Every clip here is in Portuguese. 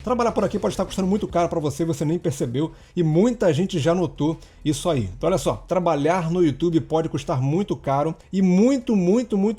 Trabalhar por aqui pode estar custando muito caro para você nem percebeu, e muita gente já notou isso aí. Então olha só, trabalhar no YouTube pode custar muito caro e muito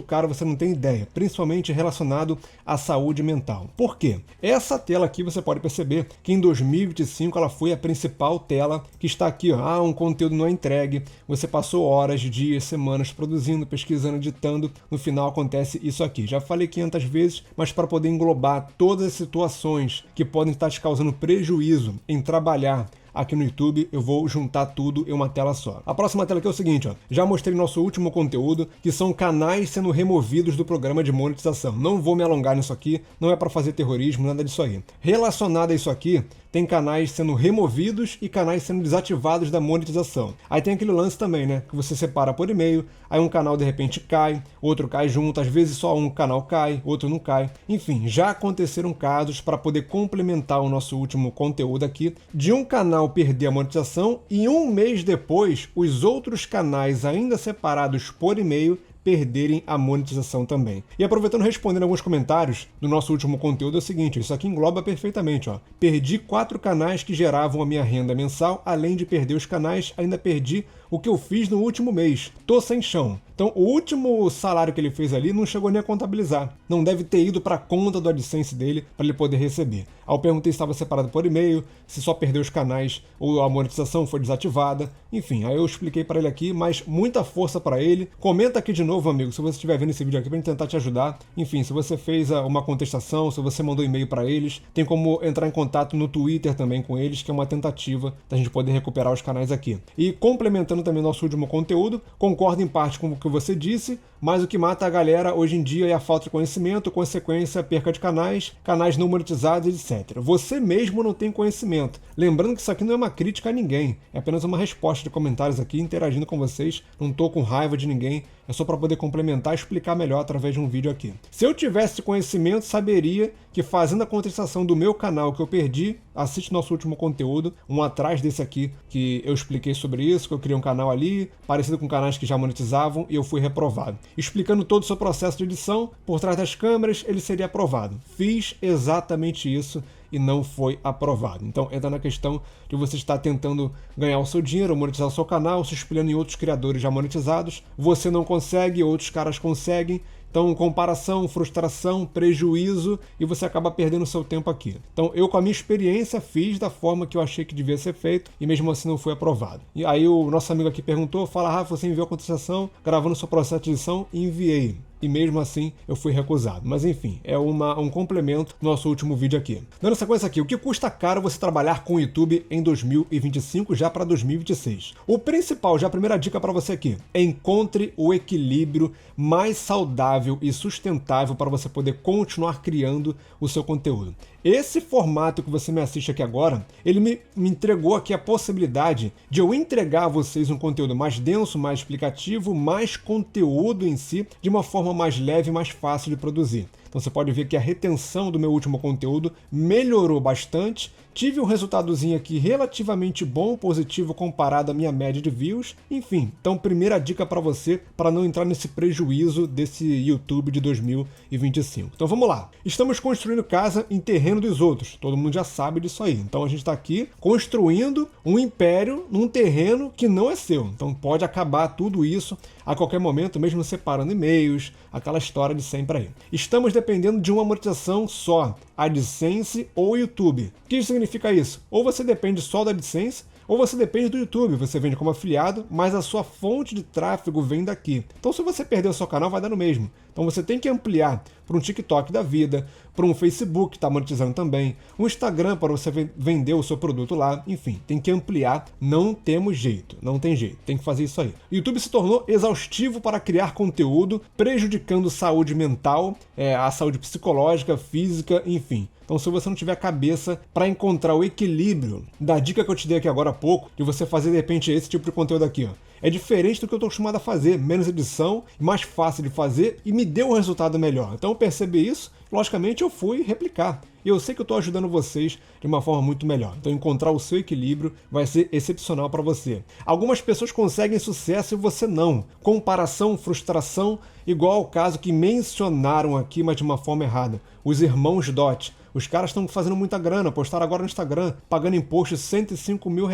caro, você não tem ideia, principalmente relacionado à saúde mental. Por quê? Essa tela aqui você pode perceber que em 2025 ela foi a principal tela que está aqui, ó. Um conteúdo não é entregue, você passou horas, dias, semanas produzindo, pesquisando, editando, no final acontece isso aqui. Já falei 500 vezes, mas para poder englobar todas as situações que podem estar te causando prejuízo em trabalhar aqui no YouTube, eu vou juntar tudo em uma tela só. A próxima tela aqui é o seguinte, ó. Já mostrei nosso último conteúdo, que são canais sendo removidos do programa de monetização. Não vou me alongar nisso aqui, não é para fazer terrorismo, nada disso aí. Relacionado a isso aqui, tem canais sendo removidos e canais sendo desativados da monetização. Aí tem aquele lance também, né? Que você separa por e-mail, aí um canal de repente cai, outro cai junto, às vezes só um canal cai, outro não cai. Enfim, já aconteceram casos para poder complementar o nosso último conteúdo aqui, de um canal perder a monetização e um mês depois os outros canais ainda separados por e-mail perderem a monetização também. E aproveitando respondendo alguns comentários do nosso último conteúdo é o seguinte, isso aqui engloba perfeitamente, ó. Perdi 4 canais que geravam a minha renda mensal, além de perder os canais, ainda perdi o que eu fiz no último mês. Tô sem chão. Então, o último salário que ele fez ali não chegou nem a contabilizar. Não deve ter ido para a conta do AdSense dele para ele poder receber. Aí eu perguntei se estava separado por e-mail, se só perdeu os canais ou a monetização foi desativada. Enfim, aí eu expliquei para ele aqui, mas muita força para ele. Comenta aqui de novo, amigo, se você estiver vendo esse vídeo aqui para tentar te ajudar. Enfim, se você fez uma contestação, se você mandou e-mail para eles, tem como entrar em contato no Twitter também com eles, que é uma tentativa da gente poder recuperar os canais aqui. E complementando também nosso último conteúdo, concordo em parte com o que você disse, mas o que mata a galera hoje em dia é a falta de conhecimento, consequência, perca de canais não monetizados, etc. Você mesmo não tem conhecimento. Lembrando que isso aqui não é uma crítica a ninguém, é apenas uma resposta de comentários aqui, interagindo com vocês, não tô com raiva de ninguém, é só para poder complementar e explicar melhor através de um vídeo aqui. Se eu tivesse conhecimento, saberia que fazendo a contestação do meu canal que eu perdi, assiste nosso último conteúdo, um atrás desse aqui, que eu expliquei sobre isso, que eu criei um canal ali, parecido com canais que já monetizavam, e eu fui reprovado. Explicando todo o seu processo de edição, por trás das câmeras, ele seria aprovado. Fiz exatamente isso e não foi aprovado. Então entra na questão de você estar tentando ganhar o seu dinheiro, monetizar o seu canal, se espelhando em outros criadores já monetizados. Você não consegue, outros caras conseguem. Então, comparação, frustração, prejuízo, e você acaba perdendo o seu tempo aqui. Então, eu com a minha experiência fiz da forma que eu achei que devia ser feito e mesmo assim não foi aprovado. E aí o nosso amigo aqui perguntou, fala, Rafa, você enviou a contestação, gravando o seu processo de edição? E enviei. E mesmo assim eu fui recusado. Mas enfim, é um complemento do nosso último vídeo aqui. Dando sequência aqui, o que custa caro você trabalhar com o YouTube em 2025 já para 2026? O principal, já a primeira dica para você aqui, encontre o equilíbrio mais saudável e sustentável para você poder continuar criando o seu conteúdo. Esse formato que você me assiste aqui agora, ele me entregou aqui a possibilidade de eu entregar a vocês um conteúdo mais denso, mais explicativo, mais conteúdo em si, de uma forma mais leve e mais fácil de produzir. Então você pode ver que a retenção do meu último conteúdo melhorou bastante. Tive um resultadozinho aqui relativamente bom, positivo comparado à minha média de views. Enfim, então primeira dica para você, para não entrar nesse prejuízo desse YouTube de 2025. Então vamos lá. Estamos construindo casa em terreno dos outros. Todo mundo já sabe disso aí. Então a gente está aqui construindo um império num terreno que não é seu. Então pode acabar tudo isso a qualquer momento, mesmo separando e-mails, aquela história de sempre aí. Estamos dependendo de uma monetização só, AdSense ou YouTube. O que significa isso? Ou você depende só da AdSense, ou você depende do YouTube, você vende como afiliado, mas a sua fonte de tráfego vem daqui. Então se você perder o seu canal, vai dar no mesmo. Então você tem que ampliar para um TikTok da vida, para um Facebook que está monetizando também, um Instagram para você vender o seu produto lá, enfim, tem que ampliar, não temos jeito, não tem jeito, tem que fazer isso aí. O YouTube se tornou exaustivo para criar conteúdo, prejudicando saúde mental, a saúde psicológica, física, enfim. Então se você não tiver cabeça para encontrar o equilíbrio da dica que eu te dei aqui agora há pouco, de você fazer de repente esse tipo de conteúdo aqui, ó, é diferente do que eu estou acostumado a fazer, menos edição, mais fácil de fazer e me deu um resultado melhor. Então eu percebi isso, logicamente eu fui replicar. E eu sei que eu estou ajudando vocês de uma forma muito melhor. Então encontrar o seu equilíbrio vai ser excepcional para você. Algumas pessoas conseguem sucesso e você não. Comparação, frustração, igual ao caso que mencionaram aqui, mas de uma forma errada. Os irmãos Dot. os caras estão fazendo muita grana, postaram agora no Instagram, pagando imposto de R$105 mil.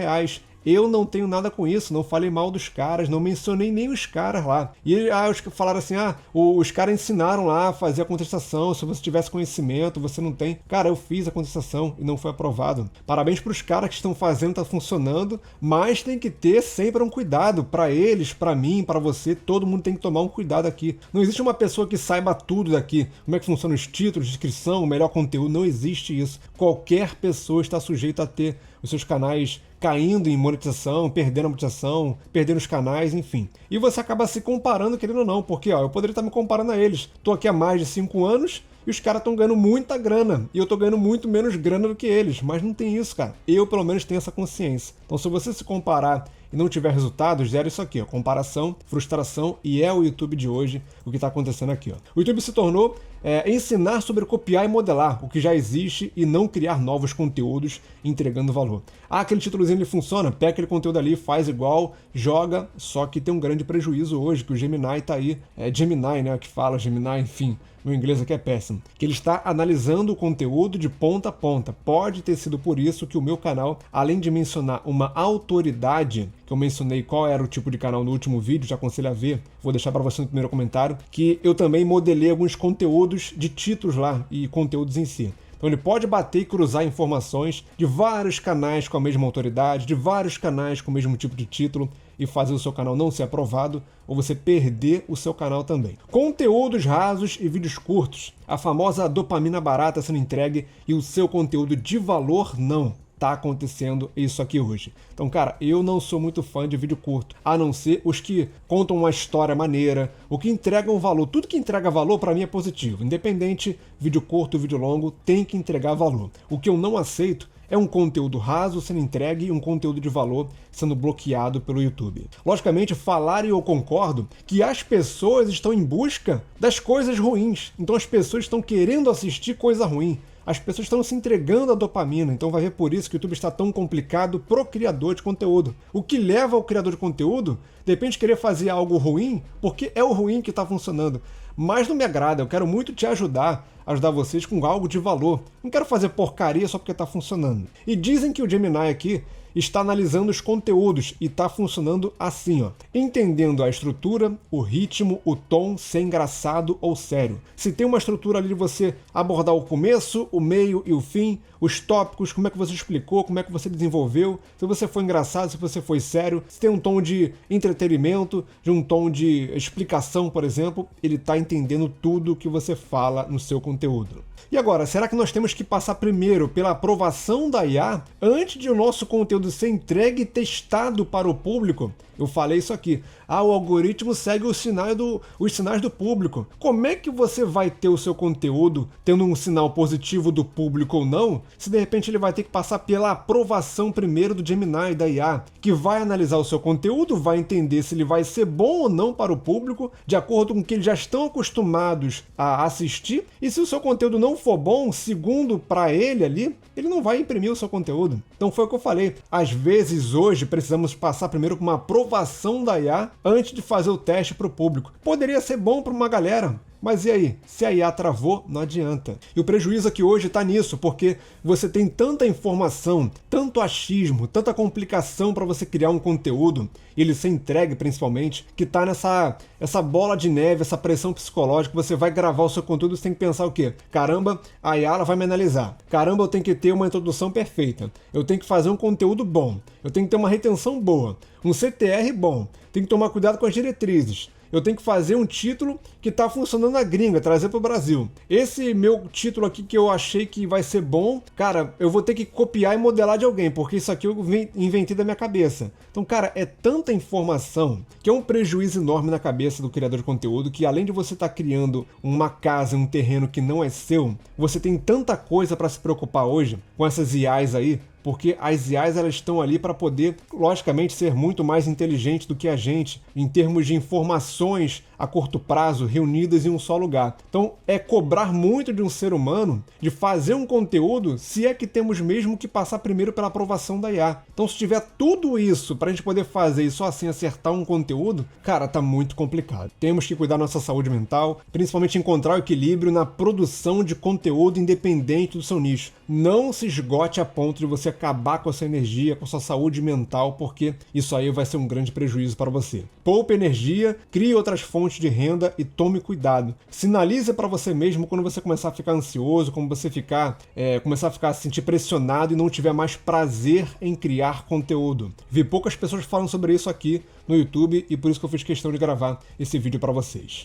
Eu não tenho nada com isso, não falei mal dos caras, não mencionei nem os caras lá. E os que falaram assim, os caras ensinaram lá a fazer a contestação, se você tivesse conhecimento, você não tem. Cara, eu fiz a contestação e não foi aprovado. Parabéns pros caras que estão fazendo, tá funcionando, mas tem que ter sempre um cuidado para eles, para mim, para você, todo mundo tem que tomar um cuidado aqui. Não existe uma pessoa que saiba tudo daqui, como é que funcionam os títulos, descrição, o melhor conteúdo, não existe isso. Qualquer pessoa está sujeita a ter os seus canais caindo em monetização, perdendo a monetização, perdendo os canais, enfim. E você acaba se comparando, querendo ou não, porque eu poderia estar me comparando a eles. Tô aqui há mais de 5 anos e os caras estão ganhando muita grana. E eu tô ganhando muito menos grana do que eles. Mas não tem isso, cara. Eu, pelo menos, tenho essa consciência. Então, se você se comparar e não tiver resultados, gera isso aqui, ó, comparação, frustração, e é o YouTube de hoje o que está acontecendo aqui. Ó. O YouTube se tornou ensinar sobre copiar e modelar o que já existe e não criar novos conteúdos entregando valor. Aquele títulozinho ele funciona, pega aquele conteúdo ali, faz igual, joga, só que tem um grande prejuízo hoje, que o Gemini está aí, Gemini, né, que fala Gemini, enfim, meu inglês aqui é péssimo, que ele está analisando o conteúdo de ponta a ponta. Pode ter sido por isso que o meu canal, além de mencionar uma autoridade, que eu mencionei qual era o tipo de canal no último vídeo, te aconselho a ver, vou deixar para você no primeiro comentário, que eu também modelei alguns conteúdos de títulos lá e conteúdos em si. Então ele pode bater e cruzar informações de vários canais com a mesma autoridade, de vários canais com o mesmo tipo de título e fazer o seu canal não ser aprovado ou você perder o seu canal também. Conteúdos rasos e vídeos curtos. A famosa dopamina barata sendo entregue e o seu conteúdo de valor não. Tá acontecendo isso aqui hoje. Então, cara, eu não sou muito fã de vídeo curto, a não ser os que contam uma história maneira, o que entregam valor. Tudo que entrega valor para mim é positivo. Independente, vídeo curto, vídeo longo, tem que entregar valor. O que eu não aceito é um conteúdo raso sendo entregue e um conteúdo de valor sendo bloqueado pelo YouTube. Logicamente, falar e eu concordo que as pessoas estão em busca das coisas ruins. Então as pessoas estão querendo assistir coisa ruim. As pessoas estão se entregando à dopamina, então vai ver por isso que o YouTube está tão complicado pro criador de conteúdo. O que leva ao criador de conteúdo, de repente, querer fazer algo ruim, porque é o ruim que está funcionando. Mas não me agrada, eu quero muito te ajudar vocês com algo de valor. Não quero fazer porcaria só porque está funcionando. E dizem que o Gemini aqui está analisando os conteúdos e está funcionando assim, ó, entendendo a estrutura, o ritmo, o tom, se é engraçado ou sério. Se tem uma estrutura ali de você abordar o começo, o meio e o fim, os tópicos, como é que você explicou, como é que você desenvolveu, se você foi engraçado, se você foi sério, se tem um tom de entretenimento, de um tom de explicação, por exemplo, ele está entendendo tudo que você fala no seu conteúdo. E agora, será que nós temos que passar primeiro pela aprovação da IA antes de o nosso conteúdo ser entregue e testado para o público? Eu falei isso aqui. O algoritmo segue os sinais do público. Como é que você vai ter o seu conteúdo tendo um sinal positivo do público ou não, se de repente ele vai ter que passar pela aprovação primeiro do Gemini, da IA, que vai analisar o seu conteúdo, vai entender se ele vai ser bom ou não para o público, de acordo com o que eles já estão acostumados a assistir, e se o seu conteúdo não for bom, segundo para ele ali, ele não vai imprimir o seu conteúdo. Então foi o que eu falei. Às vezes hoje precisamos passar primeiro por uma aprovação da IA antes de fazer o teste para o público. Poderia ser bom para uma galera, mas e aí? Se a IA travou, não adianta. E o prejuízo aqui hoje está nisso, porque você tem tanta informação, tanto achismo, tanta complicação para você criar um conteúdo, e ele ser entregue principalmente, que está essa bola de neve, essa pressão psicológica. Você vai gravar o seu conteúdo, você tem que pensar o quê? Caramba, a IA ela vai me analisar. Caramba, eu tenho que ter uma introdução perfeita. Eu tenho que fazer um conteúdo bom. Eu tenho que ter uma retenção boa. Um CTR bom. Tenho que tomar cuidado com as diretrizes. Eu tenho que fazer um título que está funcionando na gringa, trazer para o Brasil. Esse meu título aqui que eu achei que vai ser bom, cara, eu vou ter que copiar e modelar de alguém, porque isso aqui eu inventei da minha cabeça. Então, cara, é tanta informação que é um prejuízo enorme na cabeça do criador de conteúdo, que além de você estar criando uma casa, um terreno que não é seu, você tem tanta coisa para se preocupar hoje com essas IAs aí, porque as IAs elas estão ali para poder, logicamente, ser muito mais inteligentes do que a gente, em termos de informações a curto prazo reunidas em um só lugar. Então é cobrar muito de um ser humano de fazer um conteúdo se é que temos mesmo que passar primeiro pela aprovação da IA. Então se tiver tudo isso para a gente poder fazer e só assim acertar um conteúdo, cara, tá muito complicado. Temos que cuidar da nossa saúde mental, principalmente encontrar o equilíbrio na produção de conteúdo independente do seu nicho. Não se esgote a ponto de você acabar com a sua energia, com a sua saúde mental, porque isso aí vai ser um grande prejuízo para você. Poupe energia, crie outras fontes de renda e tome cuidado. Sinalize para você mesmo quando você começar a ficar ansioso, quando você começar a se sentir pressionado e não tiver mais prazer em criar conteúdo. Vi poucas pessoas falando sobre isso aqui no YouTube e por isso que eu fiz questão de gravar esse vídeo para vocês.